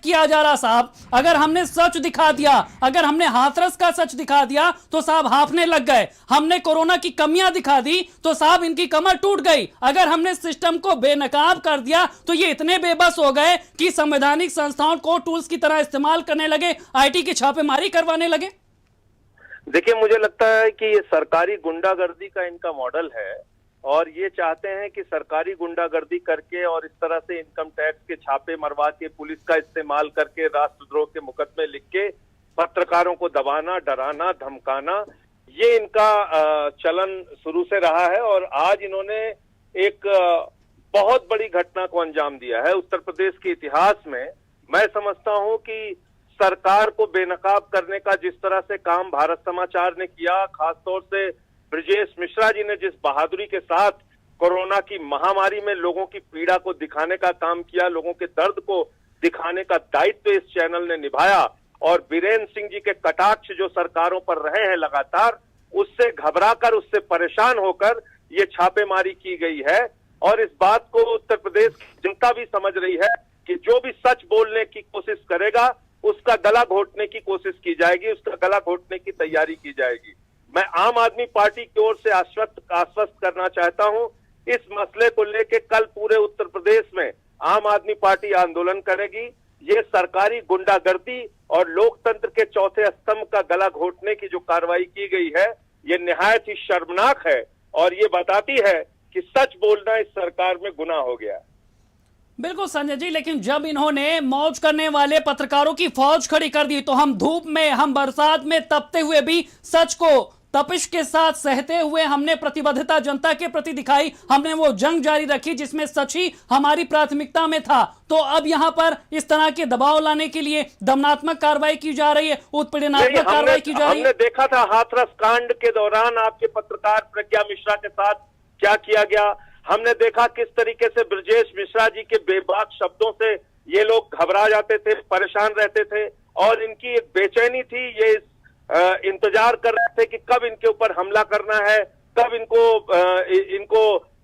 किया जा रहा साहब। अगर हमने सच दिखा दिया, अगर हमने हाथरस का सच दिखा दिया तो साहब हाफने लग गए। हमने कोरोना की कमियां दिखा दी तो साहब इनकी कमर टूट गई। अगर हमने सिस्टम को बेनकाब कर दिया तो ये इतने बेबस हो गए कि संवैधानिक संस्थाओं को टूल्स की तरह इस्तेमाल करने लगे, आईटी की छापेमारी करवाने लगे। देखिए, मुझे लगता है कि ये सरकारी गुंडागर्दी का इनका मॉडल है और ये चाहते हैं कि सरकारी गुंडागर्दी करके और इस तरह से इनकम टैक्स के छापे मरवा के, पुलिस का इस्तेमाल करके, राष्ट्रद्रोह के मुकदमे लिख के पत्रकारों को दबाना, डराना, धमकाना, ये इनका चलन शुरू से रहा है। और आज इन्होंने एक बहुत बड़ी घटना को अंजाम दिया है उत्तर प्रदेश के इतिहास में। मैं समझता हूं कि सरकार को बेनकाब करने का जिस तरह से काम भारत समाचार ने किया, खासतौर से ब्रजेश मिश्रा जी ने जिस बहादुरी के साथ कोरोना की महामारी में लोगों की पीड़ा को दिखाने का काम किया, लोगों के दर्द को दिखाने का दायित्व इस चैनल ने निभाया, और बीरेन सिंह जी के कटाक्ष जो सरकारों पर रहे हैं लगातार, उससे घबराकर, उससे परेशान होकर ये छापेमारी की गई है। और इस बात को उत्तर प्रदेश की जनता भी समझ रही है कि जो भी सच बोलने की कोशिश करेगा उसका गला घोटने की कोशिश की जाएगी, उसका गला घोटने की तैयारी की जाएगी। मैं आम आदमी पार्टी की ओर से आश्वस्त करना चाहता हूं, इस मसले को लेकर कल पूरे उत्तर प्रदेश में आम आदमी पार्टी आंदोलन करेगी। ये सरकारी गुंडागर्दी और लोकतंत्र के चौथे स्तंभ का गला घोटने की जो कार्रवाई की गई है, ये निहायत ही शर्मनाक है और ये बताती है कि सच बोलना इस सरकार में गुनाह हो गया है। बिल्कुल संजय जी, लेकिन जब इन्होंने मौज करने वाले पत्रकारों की फौज खड़ी कर दी तो हम धूप में, हम बरसात में तपते हुए भी सच को तपिश के साथ सहते हुए हमने प्रतिबद्धता जनता के प्रति दिखाई। हमने वो जंग जारी रखी जिसमें सच ही हमारी प्राथमिकता में था। तो अब यहां पर इस तरह के दबाव लाने के लिए दमनात्मक कार्रवाई की जा रही है, उत्पीड़नात्मक कार्रवाई की जा रही है। हमने देखा था हाथरस कांड के दौरान आपके पत्रकार प्रज्ञा मिश्रा के साथ क्या किया गया। हमने देखा किस तरीके से ब्रजेश मिश्रा जी के बेबाक शब्दों से ये लोग घबरा जाते थे, परेशान रहते थे, और इनकी एक बेचैनी थी। ये इंतजार कर रहे थे कि कब इनके ऊपर हमला करना है, कब इनको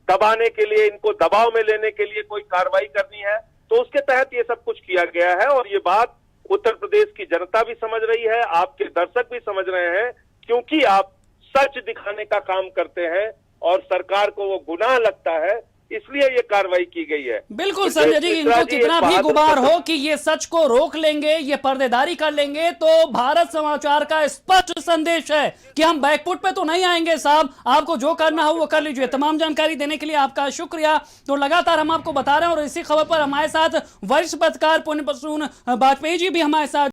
दबाने के लिए, इनको दबाव में लेने के लिए कोई कार्रवाई करनी है। तो उसके तहत ये सब कुछ किया गया है और ये बात उत्तर प्रदेश की जनता भी समझ रही है, आपके दर्शक भी समझ रहे हैं, क्योंकि आप सच दिखाने का काम करते हैं और सरकार को वो गुनाह लगता है, इसलिए ये कार्रवाई की गई है। बिल्कुल संजय जी, इनको कितना भी गुबार हो कि ये सच को रोक लेंगे, ये पर्देदारी कर लेंगे, तो भारत समाचार का स्पष्ट संदेश है कि हम बैकफुट पे तो नहीं आएंगे साहब। आपको जो करना हो वो कर लीजिए। तमाम जानकारी देने के लिए आपका शुक्रिया। तो लगातार हम आपको बता रहे हैं और इसी खबर पर हमारे साथ वरिष्ठ पत्रकार पुण्य प्रसून वाजपेयी जी भी हमारे साथ